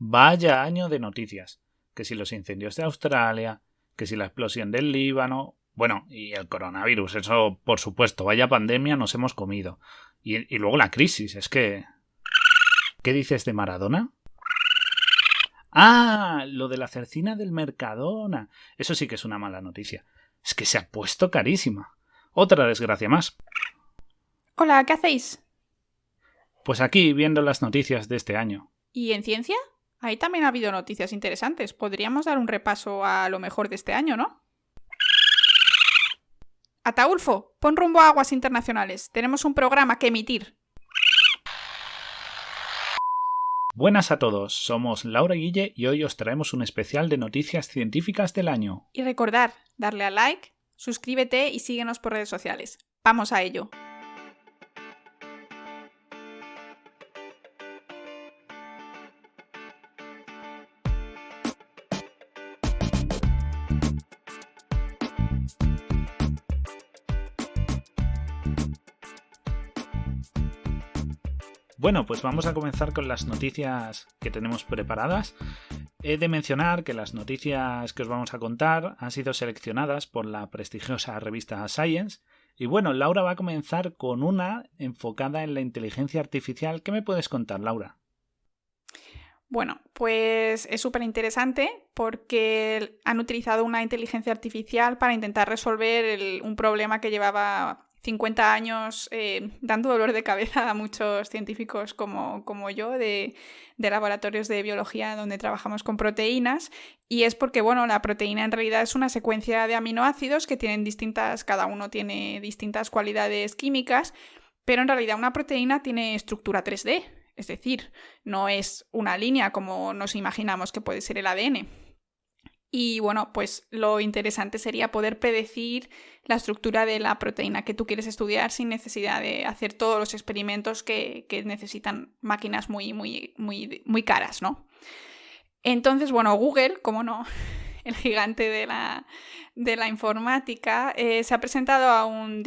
Vaya año de noticias. Que si los incendios de Australia, que si la explosión del Líbano... Bueno, y el coronavirus, eso por supuesto, vaya pandemia nos hemos comido. Y luego la crisis, es que... ¿Qué dices de Maradona? Ah, lo de la cercina del Mercadona. Eso sí que es una mala noticia. Es que se ha puesto carísima. Otra desgracia más. Hola, ¿qué hacéis? Pues aquí viendo las noticias de este año. ¿Y en ciencia? Ahí también ha habido noticias interesantes. Podríamos dar un repaso a lo mejor de este año, ¿no? Ataulfo, pon rumbo a aguas internacionales. Tenemos un programa que emitir. Buenas a todos, somos Laura y Guille y hoy os traemos un especial de noticias científicas del año. Y recordar, darle a like, suscríbete y síguenos por redes sociales. Vamos a ello. Bueno, pues vamos a comenzar con las noticias que tenemos preparadas. He de mencionar que las noticias que os vamos a contar han sido seleccionadas por la prestigiosa revista Science. Y bueno, Laura va a comenzar con una enfocada en la inteligencia artificial. ¿Qué me puedes contar, Laura? Bueno, pues es súper interesante porque han utilizado una inteligencia artificial para intentar resolver un problema que llevaba 50 años dando dolor de cabeza a muchos científicos como yo de laboratorios de biología donde trabajamos con proteínas, y es porque, bueno, la proteína en realidad es una secuencia de aminoácidos que tienen cada uno tiene distintas cualidades químicas, pero en realidad una proteína tiene estructura 3D, es decir, no es una línea como nos imaginamos que puede ser el ADN. Y bueno, pues lo interesante sería poder predecir la estructura de la proteína que tú quieres estudiar sin necesidad de hacer todos los experimentos que necesitan máquinas muy caras, ¿no? Entonces, bueno, Google, como no, el gigante de la informática, se ha presentado a un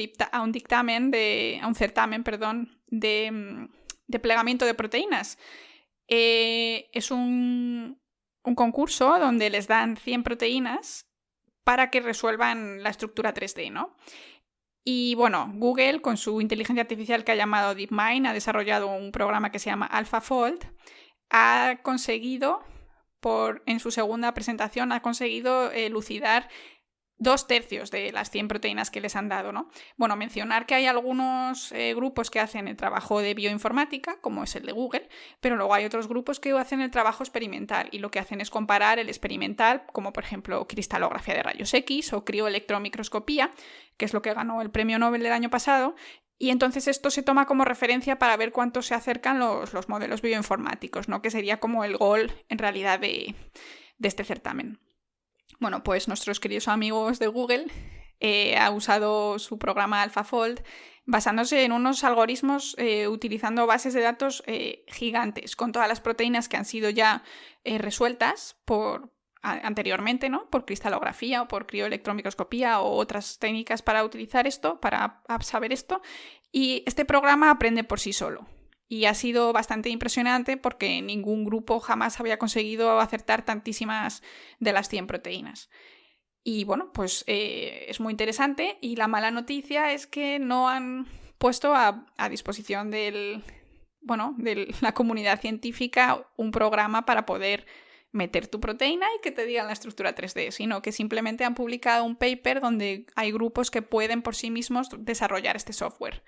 certamen de plegamiento de proteínas. Es un concurso donde les dan 100 proteínas para que resuelvan la estructura 3D, ¿no? Y bueno, Google, con su inteligencia artificial que ha llamado DeepMind, ha desarrollado un programa que se llama AlphaFold. Ha conseguido, en su segunda presentación, elucidar 2/3 de las 100 proteínas que les han dado, ¿no? Bueno, mencionar que hay algunos grupos que hacen el trabajo de bioinformática, como es el de Google, pero luego hay otros grupos que hacen el trabajo experimental y lo que hacen es comparar el experimental, como por ejemplo cristalografía de rayos X o crioelectromicroscopía, que es lo que ganó el premio Nobel del año pasado, y entonces esto se toma como referencia para ver cuánto se acercan los modelos bioinformáticos, ¿no? Que sería como el gol en realidad de este certamen. Bueno, pues nuestros queridos amigos de Google han usado su programa AlphaFold basándose en unos algoritmos utilizando bases de datos gigantes con todas las proteínas que han sido ya resueltas anteriormente, ¿no? Por cristalografía o por crioelectromicroscopía o otras técnicas para utilizar esto, para saber esto. Y este programa aprende por sí solo. Y ha sido bastante impresionante porque ningún grupo jamás había conseguido acertar tantísimas de las 100 proteínas. Y bueno, pues es muy interesante, y la mala noticia es que no han puesto a disposición de la comunidad científica un programa para poder meter tu proteína y que te digan la estructura 3D, sino que simplemente han publicado un paper donde hay grupos que pueden por sí mismos desarrollar este software,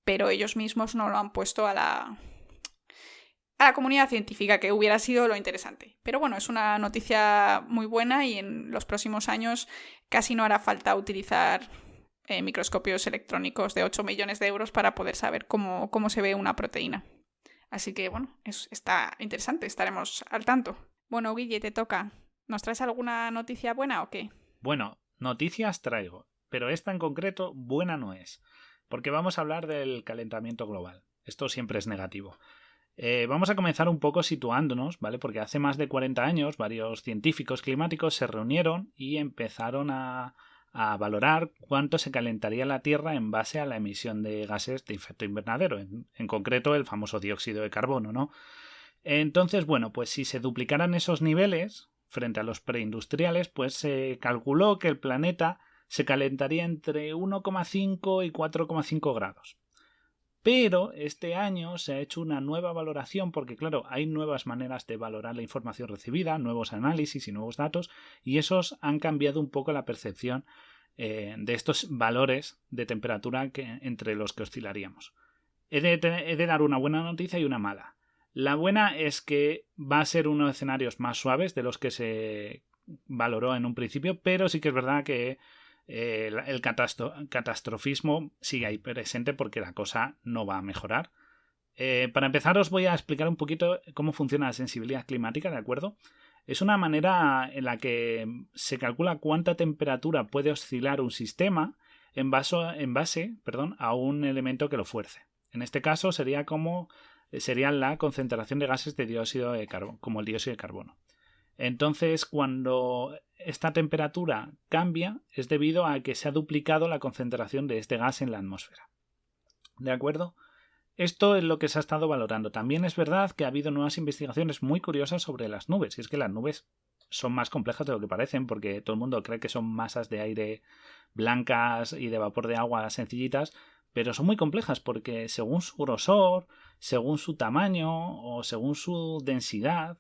pero ellos mismos no lo han puesto a la comunidad científica, que hubiera sido lo interesante. Pero bueno, es una noticia muy buena y en los próximos años casi no hará falta utilizar microscopios electrónicos de 8 millones de euros para poder saber cómo se ve una proteína. Así que bueno, está interesante, estaremos al tanto. Bueno, Guille, te toca. ¿Nos traes alguna noticia buena o qué? Bueno, noticias traigo, pero esta en concreto buena no es, porque vamos a hablar del calentamiento global. Esto siempre es negativo. Vamos a comenzar un poco situándonos, ¿vale? Porque hace más de 40 años varios científicos climáticos se reunieron y empezaron a valorar cuánto se calentaría la Tierra en base a la emisión de gases de efecto invernadero, en concreto el famoso dióxido de carbono, ¿no? Entonces, bueno, pues si se duplicaran esos niveles frente a los preindustriales, pues se calculó que el planeta se calentaría entre 1,5 y 4,5 grados. Pero este año se ha hecho una nueva valoración porque, claro, hay nuevas maneras de valorar la información recibida, nuevos análisis y nuevos datos, y esos han cambiado un poco la percepción de estos valores de temperatura entre los que oscilaríamos. He de dar una buena noticia y una mala. La buena es que va a ser unos escenarios más suaves de los que se valoró en un principio, pero sí que es verdad que el catastrofismo sigue ahí presente porque la cosa no va a mejorar. Para empezar os voy a explicar un poquito cómo funciona la sensibilidad climática, ¿de acuerdo? Es una manera en la que se calcula cuánta temperatura puede oscilar un sistema en base a un elemento que lo fuerce. En este caso sería la concentración de gases de dióxido de carbono, como el dióxido de carbono. Entonces, cuando esta temperatura cambia, es debido a que se ha duplicado la concentración de este gas en la atmósfera. ¿De acuerdo? Esto es lo que se ha estado valorando. También es verdad que ha habido nuevas investigaciones muy curiosas sobre las nubes. Y es que las nubes son más complejas de lo que parecen, porque todo el mundo cree que son masas de aire blancas y de vapor de agua sencillitas, pero son muy complejas porque según su grosor, según su tamaño o según su densidad,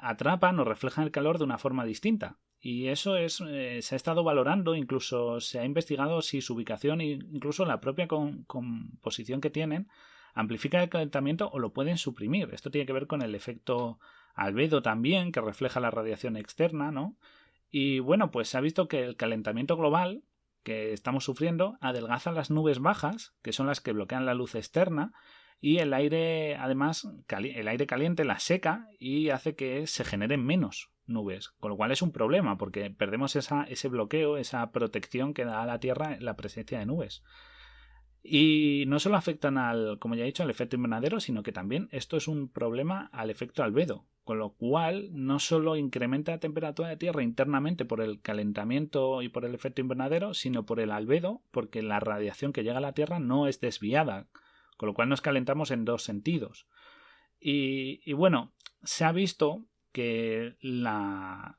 atrapan o reflejan el calor de una forma distinta. Y eso se ha estado valorando, incluso se ha investigado si su ubicación e incluso la propia composición que tienen amplifica el calentamiento o lo pueden suprimir. Esto tiene que ver con el efecto albedo también, que refleja la radiación externa, ¿no? Y bueno, pues se ha visto que el calentamiento global que estamos sufriendo adelgaza las nubes bajas, que son las que bloquean la luz externa, y el aire, además, el aire caliente la seca y hace que se generen menos nubes, con lo cual es un problema porque perdemos ese bloqueo, esa protección que da a la Tierra la presencia de nubes. Y no solo afectan como ya he dicho, al efecto invernadero, sino que también esto es un problema al efecto albedo, con lo cual no solo incrementa la temperatura de Tierra internamente por el calentamiento y por el efecto invernadero, sino por el albedo, porque la radiación que llega a la Tierra no es desviada, con lo cual nos calentamos en dos sentidos. Y bueno, se ha visto que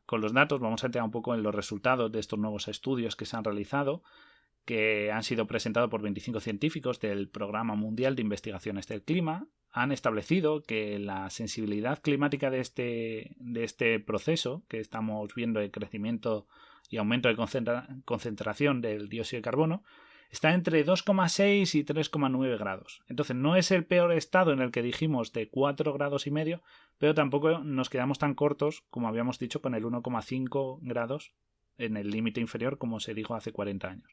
con los datos, vamos a entrar un poco en los resultados de estos nuevos estudios que se han realizado, que han sido presentados por 25 científicos del Programa Mundial de Investigaciones del Clima, han establecido que la sensibilidad climática de este proceso que estamos viendo de crecimiento y aumento de concentración del dióxido de carbono está entre 2,6 y 3,9 grados. Entonces no es el peor estado en el que dijimos de 4 grados y medio, pero tampoco nos quedamos tan cortos como habíamos dicho con el 1,5 grados en el límite inferior como se dijo hace 40 años.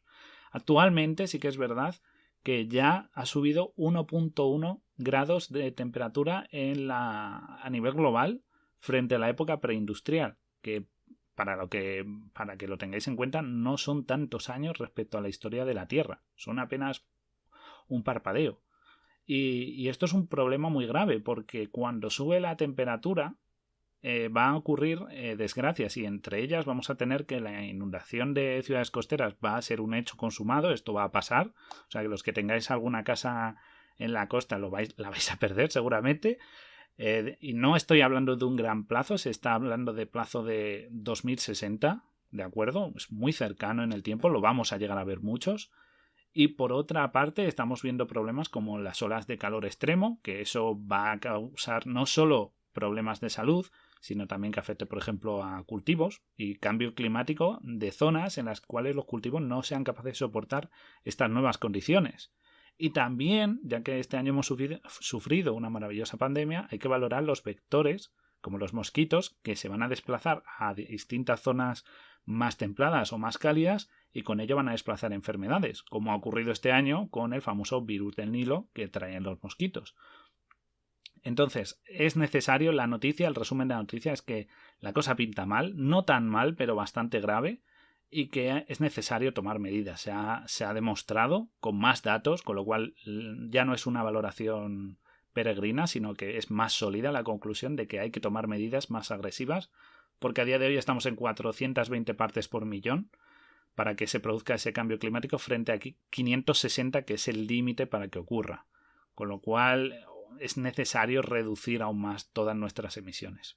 Actualmente sí que es verdad que ya ha subido 1,1 grados de temperatura a nivel global frente a la época preindustrial, que para que lo tengáis en cuenta no son tantos años respecto a la historia de la Tierra, son apenas un parpadeo. Y esto es un problema muy grave porque cuando sube la temperatura va a ocurrir desgracias y entre ellas vamos a tener que la inundación de ciudades costeras va a ser un hecho consumado, esto va a pasar, o sea que los que tengáis alguna casa en la costa la vais a perder seguramente, y no estoy hablando de un gran plazo, se está hablando de plazo de 2060, ¿de acuerdo? Es muy cercano en el tiempo, lo vamos a llegar a ver muchos. Y por otra parte estamos viendo problemas como las olas de calor extremo, que eso va a causar no solo problemas de salud, sino también que afecte, por ejemplo, a cultivos y cambio climático de zonas en las cuales los cultivos no sean capaces de soportar estas nuevas condiciones. Y también, ya que este año hemos sufrido una maravillosa pandemia, hay que valorar los vectores, como los mosquitos, que se van a desplazar a distintas zonas más templadas o más cálidas y con ello van a desplazar enfermedades, como ha ocurrido este año con el famoso virus del Nilo que traen los mosquitos. Entonces, es necesario el resumen de la noticia es que la cosa pinta mal, no tan mal, pero bastante grave, y que es necesario tomar medidas. Se ha demostrado con más datos, con lo cual ya no es una valoración peregrina, sino que es más sólida la conclusión de que hay que tomar medidas más agresivas, porque a día de hoy estamos en 420 partes por millón para que se produzca ese cambio climático frente a 560, que es el límite para que ocurra. Con lo cual es necesario reducir aún más todas nuestras emisiones.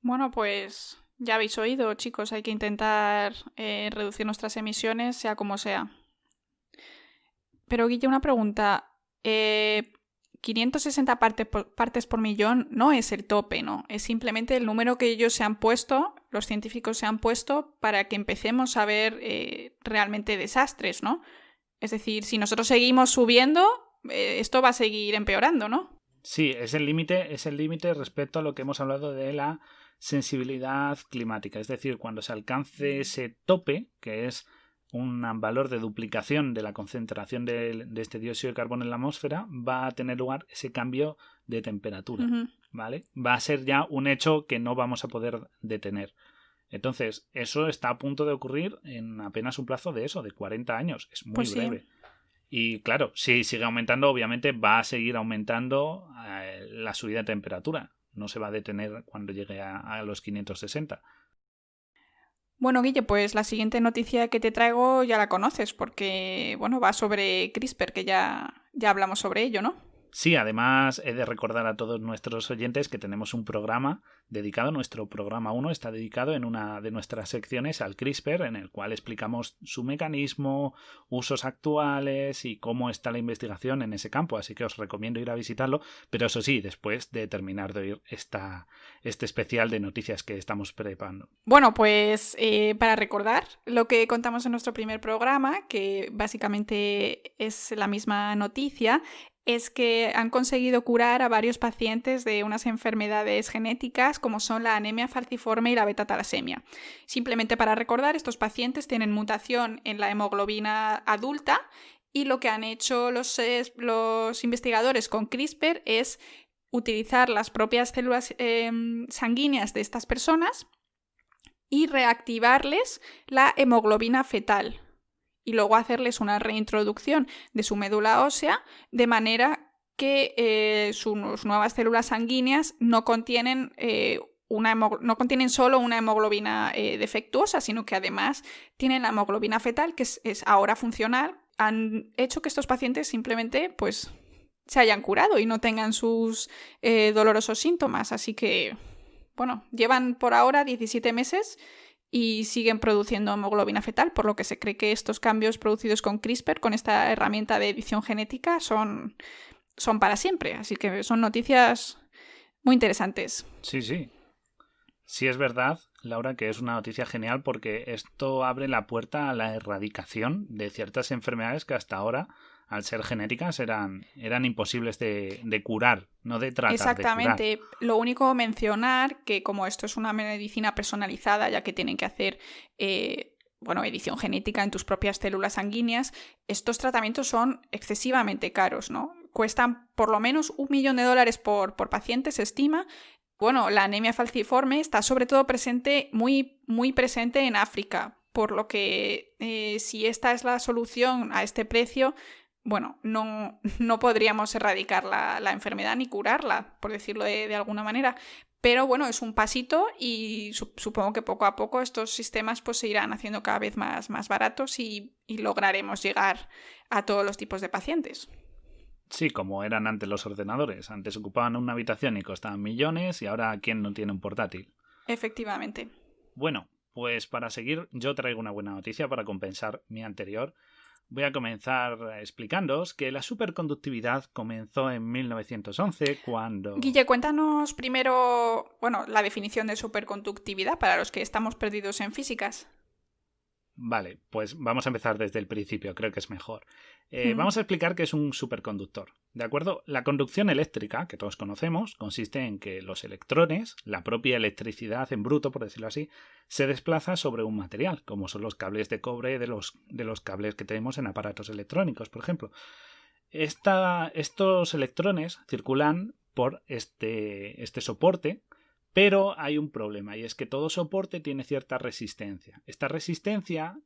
Bueno, pues ya habéis oído, chicos, hay que intentar reducir nuestras emisiones, sea como sea. Pero, Guille, una pregunta. 560 partes por millón no es el tope, ¿no? Es simplemente el número que ellos se han puesto, los científicos se han puesto, para que empecemos a ver realmente desastres, ¿no? Es decir, si nosotros seguimos subiendo, esto va a seguir empeorando, ¿no? Sí, es el límite respecto a lo que hemos hablado de la sensibilidad climática. Es decir, cuando se alcance ese tope, que es un valor de duplicación de la concentración de este dióxido de carbono en la atmósfera, va a tener lugar ese cambio de temperatura, ¿vale? Va a ser ya un hecho que no vamos a poder detener. Entonces, eso está a punto de ocurrir en apenas un plazo de 40 años. Es muy breve. Sí. Y claro, si sigue aumentando, obviamente va a seguir aumentando la subida de temperatura. No se va a detener cuando llegue a los 560. Bueno, Guille, pues la siguiente noticia que te traigo ya la conoces, porque bueno, va sobre CRISPR, que ya hablamos sobre ello, ¿no? Sí, además he de recordar a todos nuestros oyentes que tenemos un programa dedicado, nuestro programa 1 está dedicado en una de nuestras secciones al CRISPR, en el cual explicamos su mecanismo, usos actuales y cómo está la investigación en ese campo, así que os recomiendo ir a visitarlo, pero eso sí, después de terminar de oír este especial de noticias que estamos preparando. Bueno, pues para recordar lo que contamos en nuestro primer programa, que básicamente es la misma noticia, es que han conseguido curar a varios pacientes de unas enfermedades genéticas como son la anemia falciforme y la beta-talasemia. Simplemente para recordar, estos pacientes tienen mutación en la hemoglobina adulta y lo que han hecho los investigadores con CRISPR es utilizar las propias células sanguíneas de estas personas y reactivarles la hemoglobina fetal. Y luego hacerles una reintroducción de su médula ósea de manera que sus nuevas células sanguíneas no contienen, no contienen solo una hemoglobina defectuosa, sino que además tienen la hemoglobina fetal, que es ahora funcional. Han hecho que estos pacientes simplemente pues, se hayan curado y no tengan sus dolorosos síntomas. Así que, bueno, llevan por ahora 17 meses y siguen produciendo hemoglobina fetal, por lo que se cree que estos cambios producidos con CRISPR, con esta herramienta de edición genética, son para siempre. Así que son noticias muy interesantes. Sí, sí. Sí es verdad, Laura, que es una noticia genial porque esto abre la puerta a la erradicación de ciertas enfermedades que hasta ahora, al ser genéticas, eran imposibles de curar, no de tratar. Exactamente. De curar. Lo único mencionar que como esto es una medicina personalizada, ya que tienen que hacer edición genética en tus propias células sanguíneas, estos tratamientos son excesivamente caros, ¿no? Cuestan por lo menos $1 millón por paciente, se estima. Bueno, la anemia falciforme está sobre todo presente, muy, muy presente en África, por lo que si esta es la solución a este precio, bueno, no podríamos erradicar la enfermedad ni curarla, por decirlo de alguna manera. Pero bueno, es un pasito y supongo que poco a poco estos sistemas pues, se irán haciendo cada vez más baratos y lograremos llegar a todos los tipos de pacientes. Sí, como eran antes los ordenadores. Antes ocupaban una habitación y costaban millones y ahora ¿quién no tiene un portátil? Efectivamente. Bueno, pues para seguir yo traigo una buena noticia para compensar mi anterior. Voy a comenzar explicándoos que la superconductividad comenzó en 1911 cuando... Guille, cuéntanos primero, la definición de superconductividad para los que estamos perdidos en físicas. Vale, pues vamos a empezar desde el principio, creo que es mejor. Vamos a explicar qué es un superconductor. ¿De acuerdo? La conducción eléctrica, que todos conocemos, consiste en que los electrones, la propia electricidad en bruto, por decirlo así, se desplaza sobre un material, como son los cables de cobre de los cables que tenemos en aparatos electrónicos, por ejemplo. Estos electrones circulan por este soporte, pero hay un problema y es que todo soporte tiene cierta resistencia. Esta resistencia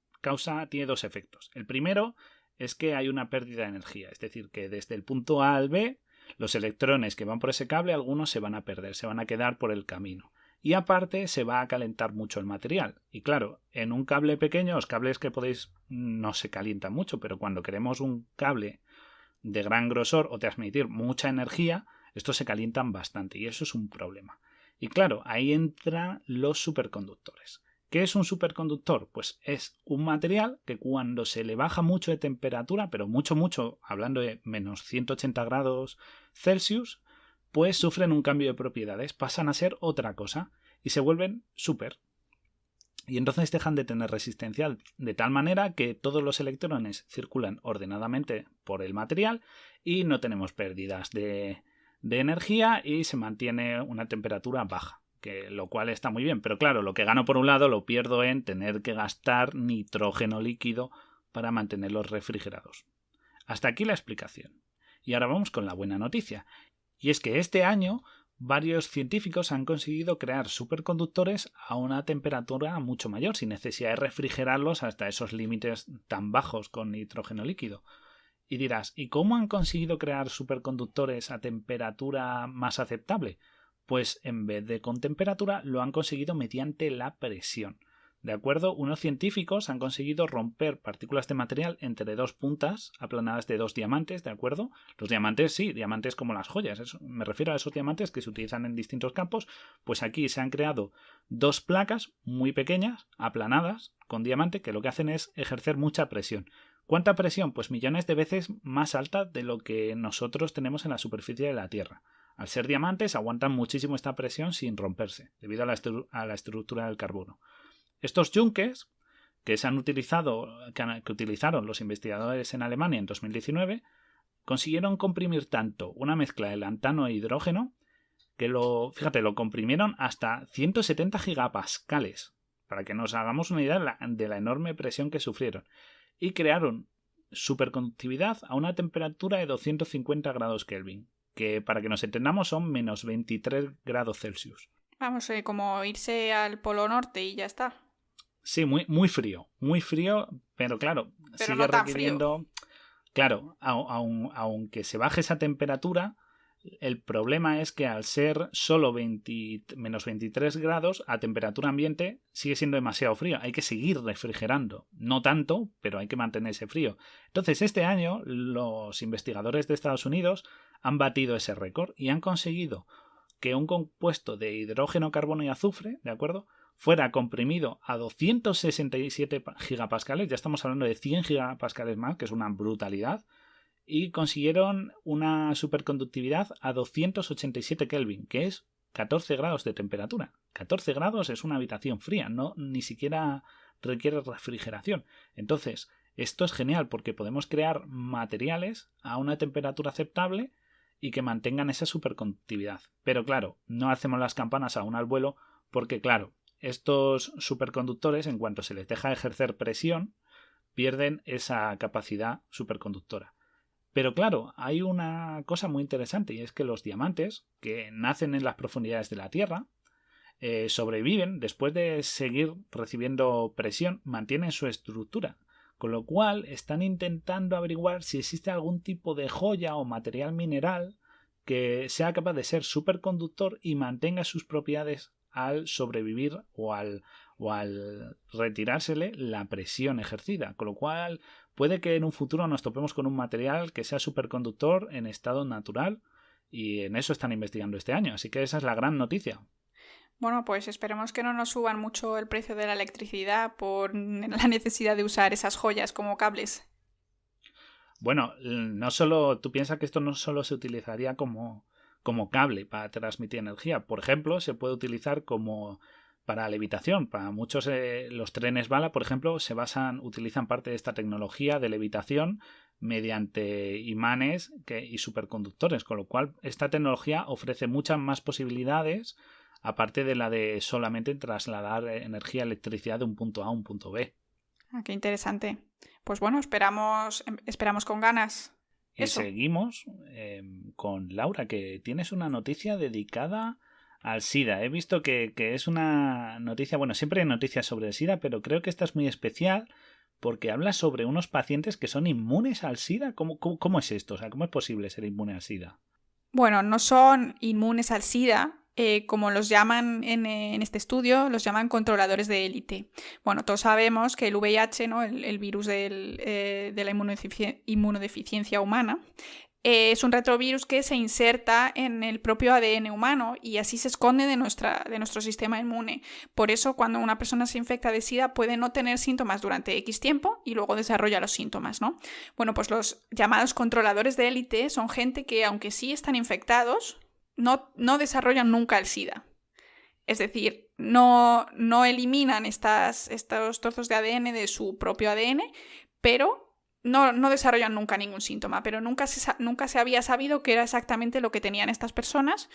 tiene dos efectos. El primero es que hay una pérdida de energía, es decir, que desde el punto A al B, los electrones que van por ese cable, algunos se van a perder, se van a quedar por el camino. Y aparte se va a calentar mucho el material. Y claro, en un cable pequeño, los cables que podéis no se calientan mucho, pero cuando queremos un cable de gran grosor o transmitir mucha energía, estos se calientan bastante y eso es un problema. Y claro, ahí entran los superconductores. ¿Qué es un superconductor? Pues es un material que cuando se le baja mucho de temperatura, pero mucho, hablando de menos 180 grados Celsius, pues sufren un cambio de propiedades, pasan a ser otra cosa y se vuelven super. Y entonces dejan de tener resistencia de tal manera que todos los electrones circulan ordenadamente por el material y no tenemos pérdidas de energía y se mantiene una temperatura baja, lo cual está muy bien. Pero claro, lo que gano por un lado lo pierdo en tener que gastar nitrógeno líquido para mantenerlos refrigerados. Hasta aquí la explicación. Y ahora vamos con la buena noticia. Y es que este año varios científicos han conseguido crear superconductores a una temperatura mucho mayor, sin necesidad de refrigerarlos hasta esos límites tan bajos con nitrógeno líquido. Y dirás, ¿y cómo han conseguido crear superconductores a temperatura más aceptable? Pues en vez de con temperatura lo han conseguido mediante la presión. ¿De acuerdo? Unos científicos han conseguido romper partículas de material entre dos puntas aplanadas de dos diamantes, ¿de acuerdo? Los diamantes, sí, diamantes como las joyas. Me refiero a esos diamantes que se utilizan en distintos campos. Pues aquí se han creado dos placas muy pequeñas, aplanadas, con diamante, que lo que hacen es ejercer mucha presión. ¿Cuánta presión? Pues millones de veces más alta de lo que nosotros tenemos en la superficie de la Tierra. Al ser diamantes aguantan muchísimo esta presión sin romperse, debido a la estructura del carbono. Estos yunques que utilizaron los investigadores en Alemania en 2019 consiguieron comprimir tanto una mezcla de lantano e hidrógeno que lo comprimieron hasta 170 gigapascales, para que nos hagamos una idea de la enorme presión que sufrieron, y crearon superconductividad a una temperatura de 250 grados Kelvin, que para que nos entendamos son menos 23 grados Celsius. Vamos, como irse al Polo Norte y ya está. Sí, muy frío, pero claro, pero sigue no tan requiriendo... Frío. Claro, aunque se baje esa temperatura, el problema es que al ser solo menos 23 grados, a temperatura ambiente sigue siendo demasiado frío. Hay que seguir refrigerando. No tanto, pero hay que mantener ese frío. Entonces, este año, los investigadores de Estados Unidos han batido ese récord y han conseguido que un compuesto de hidrógeno, carbono y azufre, ¿de acuerdo?, fuera comprimido a 267 gigapascales, ya estamos hablando de 100 gigapascales más, que es una brutalidad, y consiguieron una superconductividad a 287 Kelvin, que es 14 grados de temperatura. 14 grados es una habitación fría, ni siquiera requiere refrigeración. Entonces, esto es genial porque podemos crear materiales a una temperatura aceptable y que mantengan esa superconductividad. Pero claro, no hacemos las campanas aún al vuelo porque, claro, estos superconductores, en cuanto se les deja ejercer presión, pierden esa capacidad superconductora. Pero claro, hay una cosa muy interesante y es que los diamantes, que nacen en las profundidades de la Tierra, sobreviven después de seguir recibiendo presión, mantienen su estructura. Con lo cual están intentando averiguar si existe algún tipo de joya o material mineral que sea capaz de ser superconductor y mantenga sus propiedades al sobrevivir o al retirársele la presión ejercida, con lo cual puede que en un futuro nos topemos con un material que sea superconductor en estado natural y en eso están investigando este año, así que esa es la gran noticia. Bueno, pues esperemos que no nos suban mucho el precio de la electricidad por la necesidad de usar esas joyas como cables. Bueno, tú piensas que esto no solo se utilizaría como cable para transmitir energía. Por ejemplo, se puede utilizar para levitación. Para muchos los trenes bala, por ejemplo, utilizan parte de esta tecnología de levitación mediante imanes y superconductores, con lo cual esta tecnología ofrece muchas más posibilidades aparte de la de solamente trasladar electricidad de un punto A a un punto B. Ah, qué interesante. Pues bueno, esperamos con ganas. Y seguimos con Laura, que tienes una noticia dedicada al SIDA. He visto que es una noticia, bueno, siempre hay noticias sobre el SIDA, pero creo que esta es muy especial porque habla sobre unos pacientes que son inmunes al SIDA. ¿Cómo es esto? O sea, ¿cómo es posible ser inmune al SIDA? Bueno, no son inmunes al SIDA. Como los llaman en este estudio, los llaman controladores de élite. Bueno, todos sabemos que el VIH, ¿no? el virus de la inmunodeficiencia humana, es un retrovirus que se inserta en el propio ADN humano y así se esconde de nuestro sistema inmune. Por eso, cuando una persona se infecta de SIDA puede no tener síntomas durante X tiempo y luego desarrolla los síntomas, ¿no? Bueno, pues los llamados controladores de élite son gente que, aunque sí están infectados, no desarrollan nunca el SIDA. Es decir, no eliminan estos trozos de ADN de su propio ADN, pero no desarrollan nunca ningún síntoma. Pero nunca se había sabido qué era exactamente lo que tenían estas personas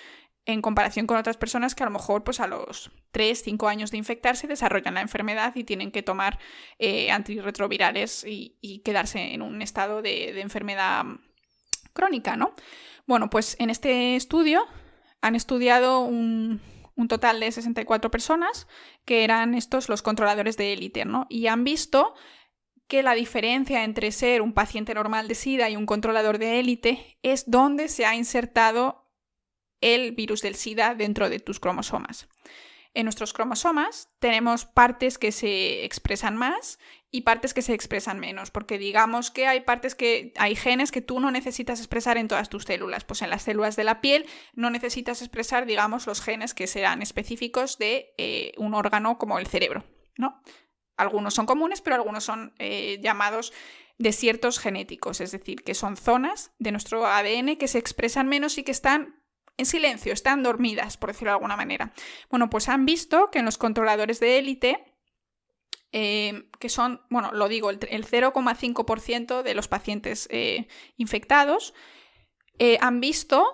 en comparación con otras personas que a lo mejor pues a los 3-5 años de infectarse desarrollan la enfermedad y tienen que tomar antirretrovirales y quedarse en un estado de enfermedad crónica, ¿no? Bueno, pues en este estudio han estudiado un total de 64 personas que eran estos los controladores de élite, ¿no? Y han visto que la diferencia entre ser un paciente normal de SIDA y un controlador de élite es dónde se ha insertado el virus del SIDA dentro de tus cromosomas. En nuestros cromosomas tenemos partes que se expresan más y partes que se expresan menos, porque digamos que hay genes que tú no necesitas expresar en todas tus células. Pues en las células de la piel no necesitas expresar, digamos, los genes que serán específicos de un órgano como el cerebro, ¿no? Algunos son comunes, pero algunos son llamados desiertos genéticos, es decir, que son zonas de nuestro ADN que se expresan menos y que están en silencio, están dormidas, por decirlo de alguna manera. Bueno, pues han visto que en los controladores de élite, que son, bueno, lo digo, el 0,5% de los pacientes infectados, han visto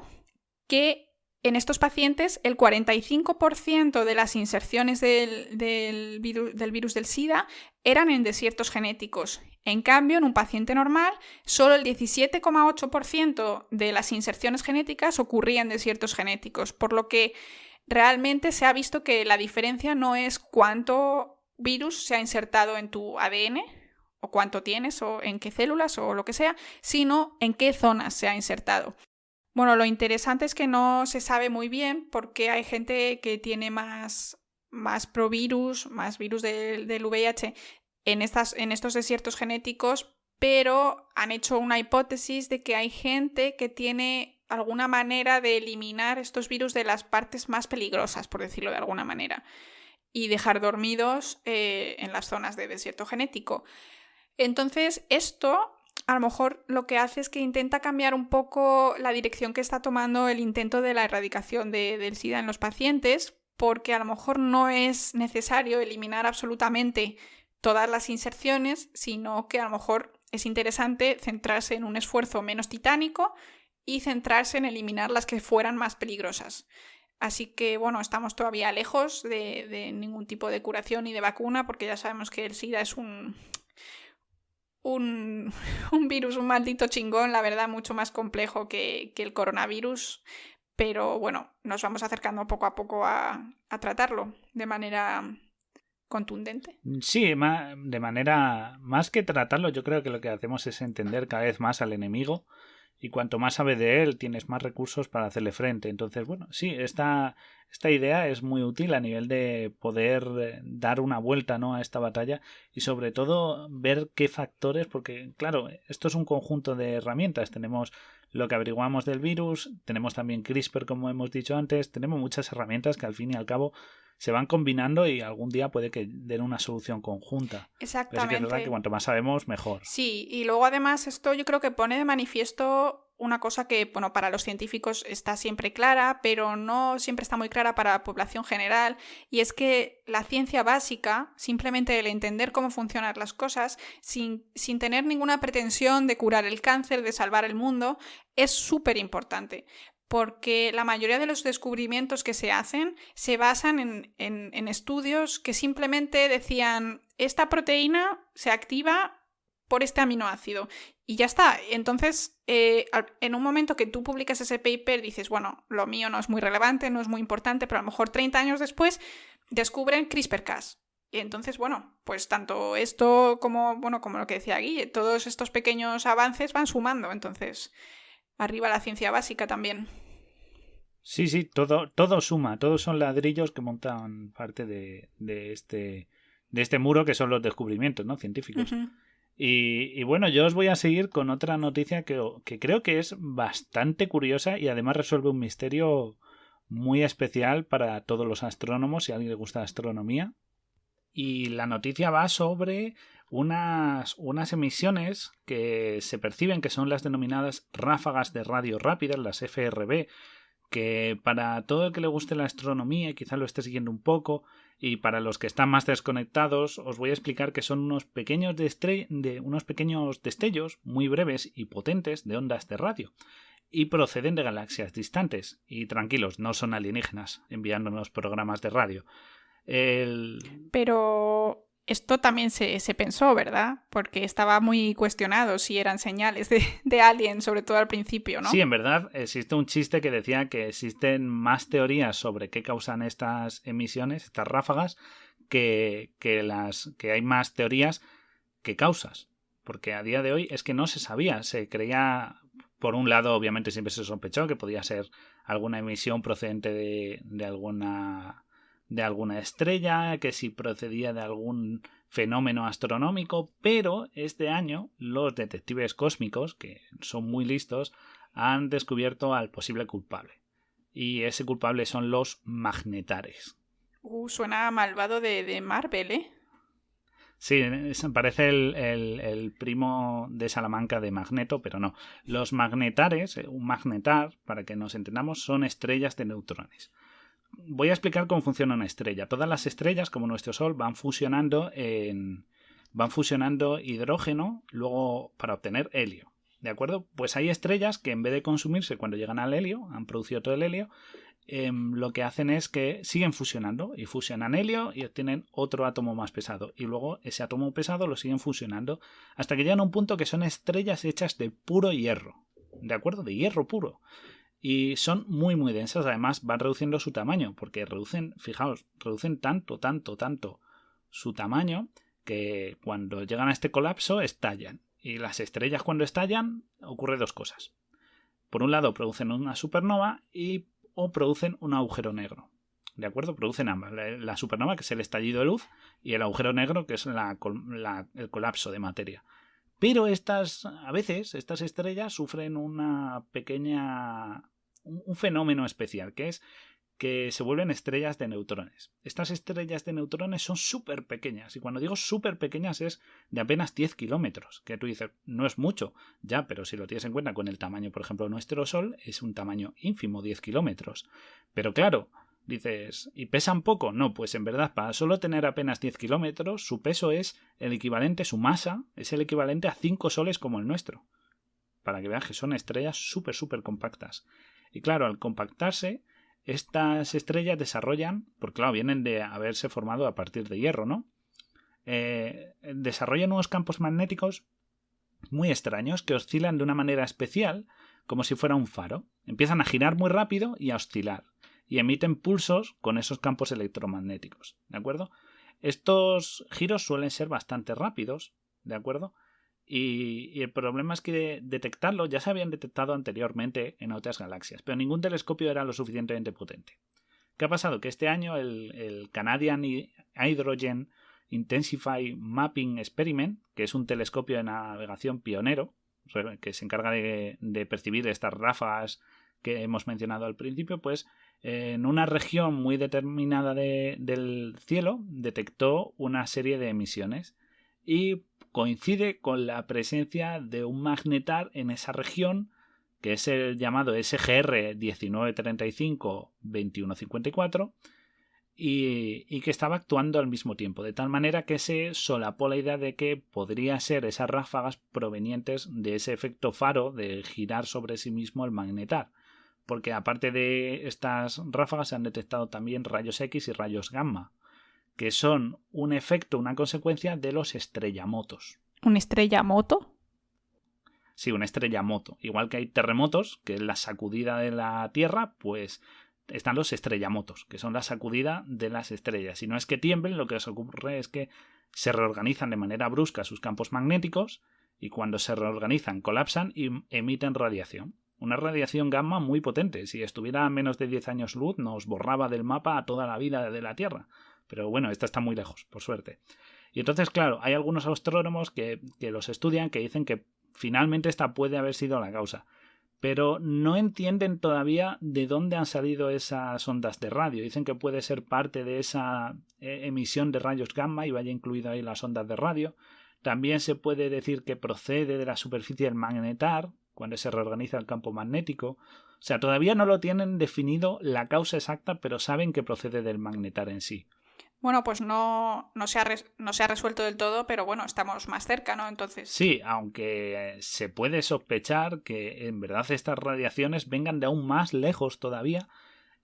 que en estos pacientes el 45% de las inserciones del virus del SIDA eran en desiertos genéticos. En cambio, en un paciente normal, solo el 17,8% de las inserciones genéticas ocurrían en desiertos genéticos, por lo que realmente se ha visto que la diferencia no es cuánto virus se ha insertado en tu ADN o cuánto tienes o en qué células o lo que sea, sino en qué zonas se ha insertado. Bueno, lo interesante es que no se sabe muy bien porque hay gente que tiene más provirus, más virus del VIH en estos desiertos genéticos, pero han hecho una hipótesis de que hay gente que tiene alguna manera de eliminar estos virus de las partes más peligrosas, por decirlo de alguna manera, y dejar dormidos en las zonas de desierto genético. Entonces, esto a lo mejor lo que hace es que intenta cambiar un poco la dirección que está tomando el intento de la erradicación del SIDA en los pacientes, porque a lo mejor no es necesario eliminar absolutamente todas las inserciones, sino que a lo mejor es interesante centrarse en un esfuerzo menos titánico y centrarse en eliminar las que fueran más peligrosas. Así que, bueno, estamos todavía lejos de ningún tipo de curación ni de vacuna, porque ya sabemos que el SIDA es un virus, un maldito chingón, la verdad, mucho más complejo que el coronavirus, pero bueno, nos vamos acercando poco a poco a tratarlo de manera contundente. Sí, de manera más que tratarlo, yo creo que lo que hacemos es entender cada vez más al enemigo y cuanto más sabe de él, tienes más recursos para hacerle frente. Entonces, bueno, sí, esta idea es muy útil a nivel de poder dar una vuelta, ¿no?, a esta batalla y sobre todo ver qué factores, porque claro, esto es un conjunto de herramientas. Tenemos lo que averiguamos del virus, tenemos también CRISPR, como hemos dicho antes, tenemos muchas herramientas que al fin y al cabo se van combinando y algún día puede que den una solución conjunta. Exactamente. Pero sí que es verdad que cuanto más sabemos, mejor. Sí, y luego además esto yo creo que pone de manifiesto una cosa que, bueno, para los científicos está siempre clara, pero no siempre está muy clara para la población general, y es que la ciencia básica, simplemente el entender cómo funcionan las cosas, sin tener ninguna pretensión de curar el cáncer, de salvar el mundo, es súper importante. Porque la mayoría de los descubrimientos que se hacen se basan en estudios que simplemente decían esta proteína se activa por este aminoácido y ya está. Entonces, en un momento que tú publicas ese paper dices, bueno, lo mío no es muy relevante, no es muy importante, pero a lo mejor 30 años después descubren CRISPR-Cas. Y entonces, bueno, pues tanto esto como lo que decía Guille, todos estos pequeños avances van sumando, entonces arriba la ciencia básica también. Sí, todo suma, todos son ladrillos que montan parte de este muro que son los descubrimientos, ¿no?, científicos. Uh-huh. Y bueno, yo os voy a seguir con otra noticia que creo que es bastante curiosa y además resuelve un misterio muy especial para todos los astrónomos, si a alguien le gusta la astronomía. Y la noticia va sobre unas emisiones que se perciben que son las denominadas ráfagas de radio rápidas, las FRB, que para todo el que le guste la astronomía y quizá lo esté siguiendo un poco, y para los que están más desconectados, os voy a explicar que son unos pequeños destellos muy breves y potentes de ondas de radio, y proceden de galaxias distantes. Y tranquilos, no son alienígenas enviándonos programas de radio. Pero esto también se pensó, ¿verdad? Porque estaba muy cuestionado si eran señales de alien, sobre todo al principio, ¿no? Sí, en verdad existe un chiste que decía que existen más teorías sobre qué causan estas emisiones, estas ráfagas, que hay más teorías que causas. Porque a día de hoy es que no se sabía, se creía, por un lado, obviamente siempre se sospechó que podía ser alguna emisión procedente de alguna estrella, que si procedía de algún fenómeno astronómico, pero este año los detectives cósmicos, que son muy listos, han descubierto al posible culpable. Y ese culpable son los magnetares. Suena malvado de Marvel, ¿eh? Sí, parece el primo de Salamanca de Magneto, pero no. Los magnetares, un magnetar, para que nos entendamos, son estrellas de neutrones. Voy a explicar cómo funciona una estrella. Todas las estrellas, como nuestro Sol, van fusionando hidrógeno luego para obtener helio. ¿De acuerdo? Pues hay estrellas que en vez de consumirse cuando llegan al helio, han producido todo el helio, lo que hacen es que siguen fusionando y fusionan helio y obtienen otro átomo más pesado. Y luego ese átomo pesado lo siguen fusionando hasta que llegan a un punto que son estrellas hechas de puro hierro. ¿De acuerdo? De hierro puro. Y son muy muy densas, además van reduciendo su tamaño, porque reducen tanto su tamaño que cuando llegan a este colapso estallan. Y las estrellas cuando estallan ocurre dos cosas. Por un lado producen una supernova o producen un agujero negro. ¿De acuerdo? Producen ambas. La supernova, que es el estallido de luz, y el agujero negro, que es el colapso de materia. Pero a veces estas estrellas sufren un fenómeno especial, que es que se vuelven estrellas de neutrones. Estas estrellas de neutrones son súper pequeñas, y cuando digo súper pequeñas es de apenas 10 kilómetros, que tú dices, no es mucho, ya, pero si lo tienes en cuenta con el tamaño, por ejemplo, de nuestro Sol, es un tamaño ínfimo, 10 kilómetros. Pero claro, dices, ¿y pesan poco? No, pues en verdad, para solo tener apenas 10 kilómetros, su peso es el equivalente, su masa es el equivalente a 5 soles como el nuestro. Para que vean que son estrellas súper compactas. Y claro, al compactarse, estas estrellas desarrollan, porque claro, vienen de haberse formado a partir de hierro, ¿no? Desarrollan unos campos magnéticos muy extraños que oscilan de una manera especial, como si fuera un faro. Empiezan a girar muy rápido y a oscilar, y emiten pulsos con esos campos electromagnéticos, ¿de acuerdo? Estos giros suelen ser bastante rápidos, ¿de acuerdo? Y el problema es que detectarlo ya se habían detectado anteriormente en otras galaxias, pero ningún telescopio era lo suficientemente potente. ¿Qué ha pasado? Que este año el Canadian Hydrogen Intensify Mapping Experiment, que es un telescopio de navegación pionero, que se encarga de percibir estas ráfagas que hemos mencionado al principio, pues en una región muy determinada del cielo detectó una serie de emisiones y coincide con la presencia de un magnetar en esa región, que es el llamado SGR 1935-2154, y que estaba actuando al mismo tiempo, de tal manera que se solapó la idea de que podría ser esas ráfagas provenientes de ese efecto faro de girar sobre sí mismo el magnetar, porque aparte de estas ráfagas se han detectado también rayos X y rayos gamma, que son un efecto, una consecuencia de los estrellamotos. ¿Una estrellamoto? Sí, una estrellamoto. Igual que hay terremotos, que es la sacudida de la Tierra, pues están los estrellamotos, que son la sacudida de las estrellas. Si no es que tiemblen, lo que os ocurre es que se reorganizan de manera brusca sus campos magnéticos y cuando se reorganizan colapsan y emiten radiación. Una radiación gamma muy potente. Si estuviera a menos de 10 años luz, nos borraba del mapa a toda la vida de la Tierra. Pero bueno, esta está muy lejos, por suerte. Y entonces, claro, hay algunos astrónomos que los estudian, que dicen que finalmente esta puede haber sido la causa. Pero no entienden todavía de dónde han salido esas ondas de radio. Dicen que puede ser parte de esa emisión de rayos gamma y vaya incluido ahí las ondas de radio. También se puede decir que procede de la superficie del magnetar, cuando se reorganiza el campo magnético. O sea, todavía no lo tienen definido la causa exacta, pero saben que procede del magnetar en sí. Bueno, pues no se ha resuelto del todo, pero bueno, estamos más cerca, ¿no? Entonces. Sí, aunque se puede sospechar que en verdad estas radiaciones vengan de aún más lejos todavía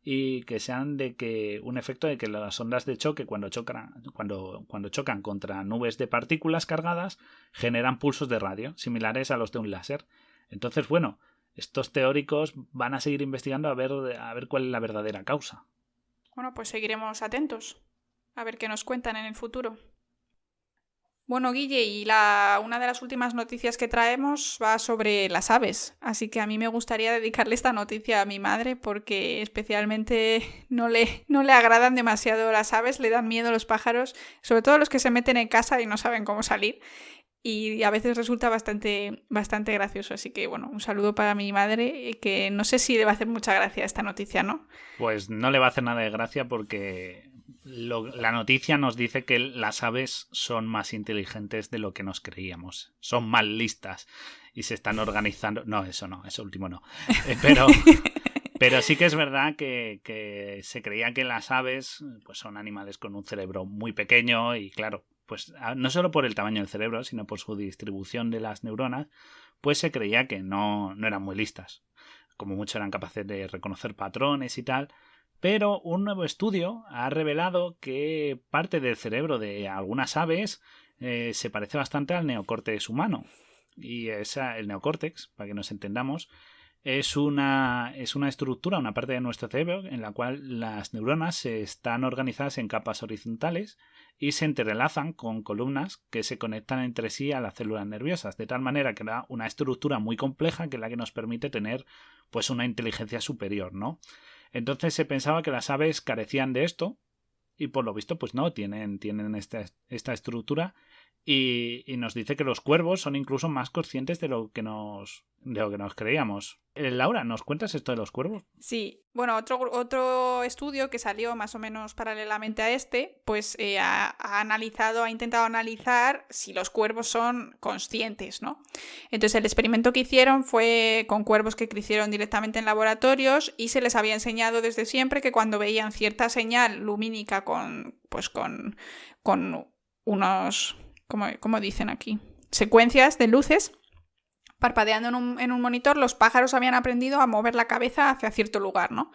y que sean de que un efecto de que las ondas de choque cuando chocan contra nubes de partículas cargadas generan pulsos de radio similares a los de un láser. Entonces, bueno, estos teóricos van a seguir investigando a ver cuál es la verdadera causa. Bueno, pues seguiremos atentos. A ver qué nos cuentan en el futuro. Bueno, Guille, y una de las últimas noticias que traemos va sobre las aves. Así que a mí me gustaría dedicarle esta noticia a mi madre porque especialmente no le agradan demasiado las aves, le dan miedo los pájaros, sobre todo los que se meten en casa y no saben cómo salir. Y a veces resulta bastante gracioso. Así que, bueno, un saludo para mi madre, que no sé si le va a hacer mucha gracia esta noticia, ¿no? Pues no le va a hacer nada de gracia porque la noticia nos dice que las aves son más inteligentes de lo que nos creíamos. Son más listas y se están organizando... No, eso último no. Pero sí que es verdad que se creía que las aves pues son animales con un cerebro muy pequeño y claro, pues no solo por el tamaño del cerebro, sino por su distribución de las neuronas, pues se creía que no eran muy listas. Como mucho eran capaces de reconocer patrones y tal. Pero un nuevo estudio ha revelado que parte del cerebro de algunas aves se parece bastante al neocórtex humano. Y el neocórtex, para que nos entendamos, es una estructura, una parte de nuestro cerebro en la cual las neuronas están organizadas en capas horizontales y se entrelazan con columnas que se conectan entre sí a las células nerviosas, de tal manera que da una estructura muy compleja que es la que nos permite tener pues una inteligencia superior, ¿no? Entonces se pensaba que las aves carecían de esto y por lo visto pues no, tienen esta estructura y nos dice que los cuervos son incluso más conscientes de lo que nos creíamos. Laura, ¿nos cuentas esto de los cuervos? Sí, bueno, otro estudio que salió más o menos paralelamente a este, pues ha intentado analizar si los cuervos son conscientes, ¿no? Entonces el experimento que hicieron fue con cuervos que crecieron directamente en laboratorios y se les había enseñado desde siempre que cuando veían cierta señal lumínica con unos, ¿cómo dicen aquí? Secuencias de luces parpadeando en un monitor, los pájaros habían aprendido a mover la cabeza hacia cierto lugar, ¿no?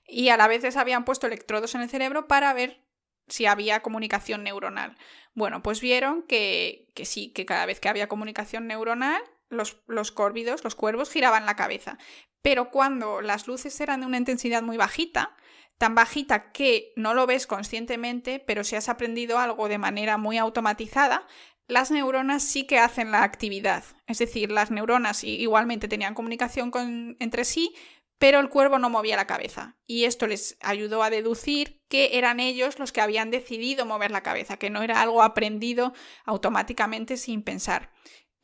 Y a la vez les habían puesto electrodos en el cerebro para ver si había comunicación neuronal. Bueno, pues vieron que sí, que cada vez que había comunicación neuronal, los córvidos, los cuervos, giraban la cabeza. Pero cuando las luces eran de una intensidad muy bajita, tan bajita que no lo ves conscientemente, pero si has aprendido algo de manera muy automatizada, las neuronas sí que hacen la actividad. Es decir, las neuronas igualmente tenían comunicación entre sí, pero el cuervo no movía la cabeza. Y esto les ayudó a deducir que eran ellos los que habían decidido mover la cabeza, que no era algo aprendido automáticamente sin pensar.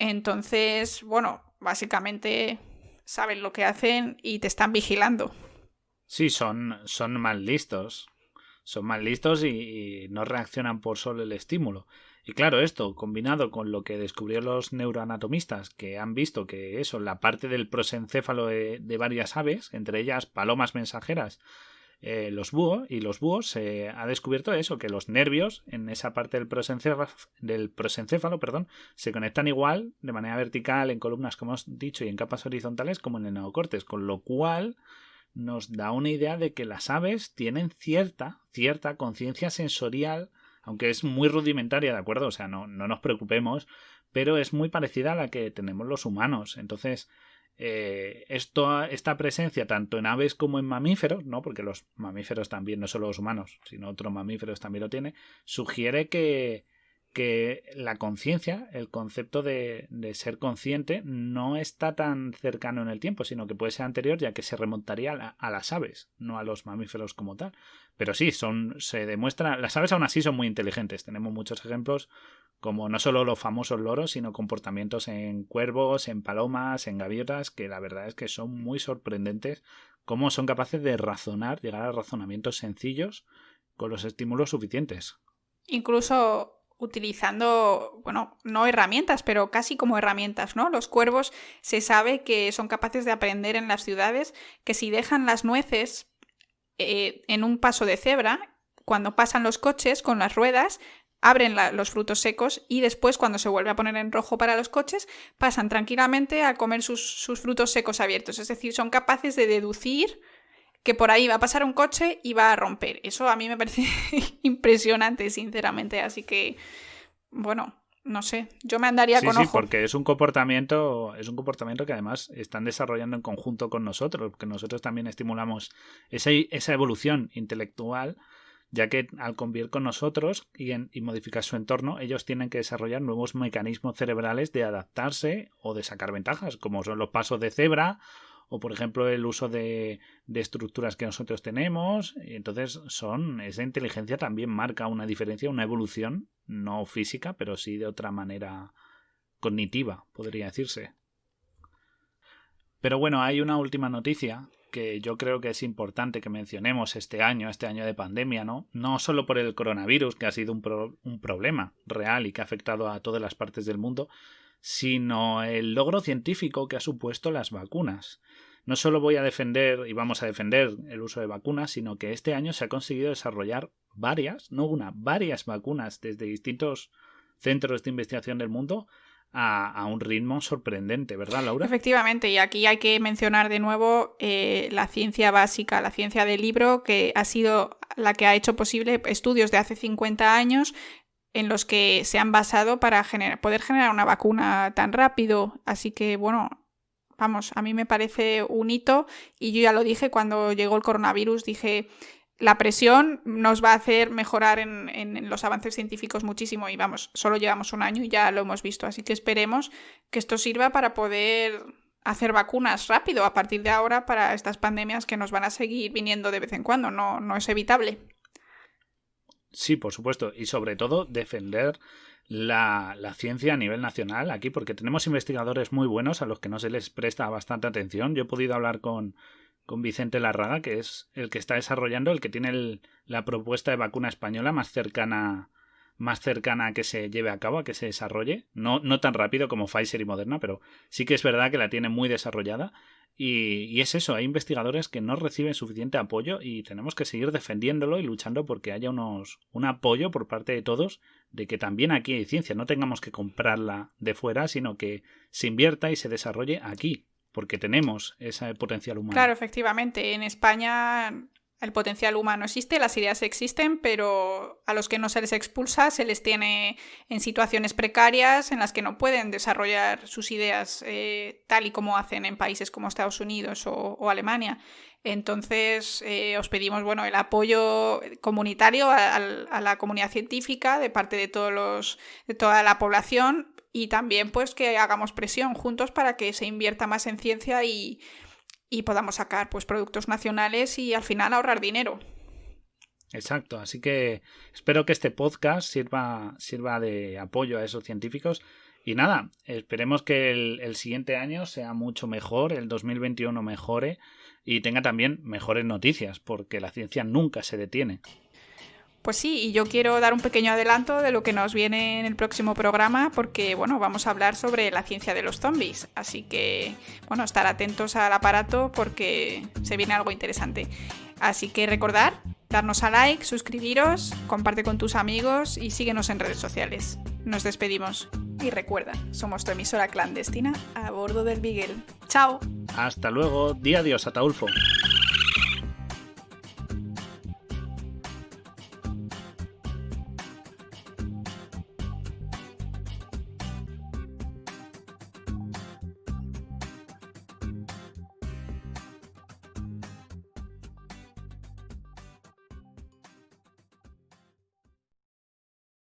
Entonces, bueno, básicamente saben lo que hacen y te están vigilando. Sí, son más listos. Son más listos y no reaccionan por solo el estímulo. Y claro, esto, combinado con lo que descubrieron los neuroanatomistas, que han visto que eso, la parte del prosencéfalo de varias aves, entre ellas palomas mensajeras, los búhos, se ha descubierto eso, que los nervios en esa parte del prosencéfalo, se conectan igual, de manera vertical, en columnas, como hemos dicho, y en capas horizontales, como en el neocórtex, con lo cual nos da una idea de que las aves tienen cierta conciencia sensorial, aunque es muy rudimentaria, ¿de acuerdo? O sea, no nos preocupemos, pero es muy parecida a la que tenemos los humanos. Entonces, esta presencia tanto en aves como en mamíferos, ¿no? Porque los mamíferos también, no solo los humanos, sino otros mamíferos también lo tienen, sugiere que que la conciencia, el concepto de ser consciente, no está tan cercano en el tiempo, sino que puede ser anterior, ya que se remontaría a las aves, no a los mamíferos como tal. Pero sí, se demuestra, las aves aún así son muy inteligentes. Tenemos muchos ejemplos, como no solo los famosos loros, sino comportamientos en cuervos, en palomas, en gaviotas, que la verdad es que son muy sorprendentes cómo son capaces de razonar, llegar a razonamientos sencillos con los estímulos suficientes. Incluso utilizando, bueno, no herramientas, pero casi como herramientas, ¿no? Los cuervos se sabe que son capaces de aprender en las ciudades que si dejan las nueces en un paso de cebra, cuando pasan los coches con las ruedas, abren los frutos secos y después, cuando se vuelve a poner en rojo para los coches, pasan tranquilamente a comer sus frutos secos abiertos. Es decir, son capaces de deducir que por ahí va a pasar un coche y va a romper. Eso a mí me parece impresionante, sinceramente. Así que, bueno, no sé, yo me andaría con ojo. Sí, porque es un comportamiento que además están desarrollando en conjunto con nosotros, porque nosotros también estimulamos esa evolución intelectual, ya que al convivir con nosotros y modificar su entorno, ellos tienen que desarrollar nuevos mecanismos cerebrales de adaptarse o de sacar ventajas, como son los pasos de cebra, o por ejemplo el uso de estructuras que nosotros tenemos. Entonces esa inteligencia también marca una diferencia, una evolución, no física, pero sí de otra manera cognitiva, podría decirse. Pero bueno, hay una última noticia que yo creo que es importante que mencionemos este año de pandemia, ¿no? No solo por el coronavirus, que ha sido un problema real y que ha afectado a todas las partes del mundo, sino el logro científico que ha supuesto las vacunas. No solo voy a defender y vamos a defender el uso de vacunas, sino que este año se ha conseguido desarrollar varias vacunas desde distintos centros de investigación del mundo a un ritmo sorprendente, ¿verdad, Laura? Efectivamente, y aquí hay que mencionar de nuevo la ciencia básica, la ciencia del libro, que ha sido la que ha hecho posible estudios de hace 50 años en los que se han basado para poder generar una vacuna tan rápido. Así que, bueno, vamos, a mí me parece un hito, y yo ya lo dije cuando llegó el coronavirus, dije, la presión nos va a hacer mejorar en los avances científicos muchísimo, y vamos, solo llevamos un año y ya lo hemos visto, así que esperemos que esto sirva para poder hacer vacunas rápido a partir de ahora para estas pandemias que nos van a seguir viniendo de vez en cuando, no es evitable. Sí, por supuesto, y sobre todo defender la ciencia a nivel nacional aquí, porque tenemos investigadores muy buenos a los que no se les presta bastante atención. Yo he podido hablar con Vicente Larraga, que es el que está desarrollando, el que tiene la propuesta de vacuna española más cercana a que se lleve a cabo, a que se desarrolle. No tan rápido como Pfizer y Moderna, pero sí que es verdad que la tiene muy desarrollada. Y es eso, hay investigadores que no reciben suficiente apoyo y tenemos que seguir defendiéndolo y luchando porque haya un apoyo por parte de todos de que también aquí hay ciencia, no tengamos que comprarla de fuera, sino que se invierta y se desarrolle aquí, porque tenemos ese potencial humano. Claro, efectivamente, en España el potencial humano existe, las ideas existen, pero a los que no se les expulsa se les tiene en situaciones precarias en las que no pueden desarrollar sus ideas tal y como hacen en países como Estados Unidos o Alemania. Entonces os pedimos el apoyo comunitario a la comunidad científica de parte de toda la población, y también pues que hagamos presión juntos para que se invierta más en ciencia y podamos sacar pues productos nacionales y al final ahorrar dinero. Exacto, así que espero que este podcast sirva de apoyo a esos científicos. Y nada, esperemos que el siguiente año sea mucho mejor, el 2021 mejore y tenga también mejores noticias, porque la ciencia nunca se detiene. Pues sí, y yo quiero dar un pequeño adelanto de lo que nos viene en el próximo programa, porque vamos a hablar sobre la ciencia de los zombies, así que estar atentos al aparato porque se viene algo interesante. Así que recordad, darnos a like, suscribiros, comparte con tus amigos y síguenos en redes sociales. Nos despedimos. Y recuerda, somos tu emisora clandestina a bordo del Beagle. ¡Chao! Hasta luego, di adiós, Ataulfo.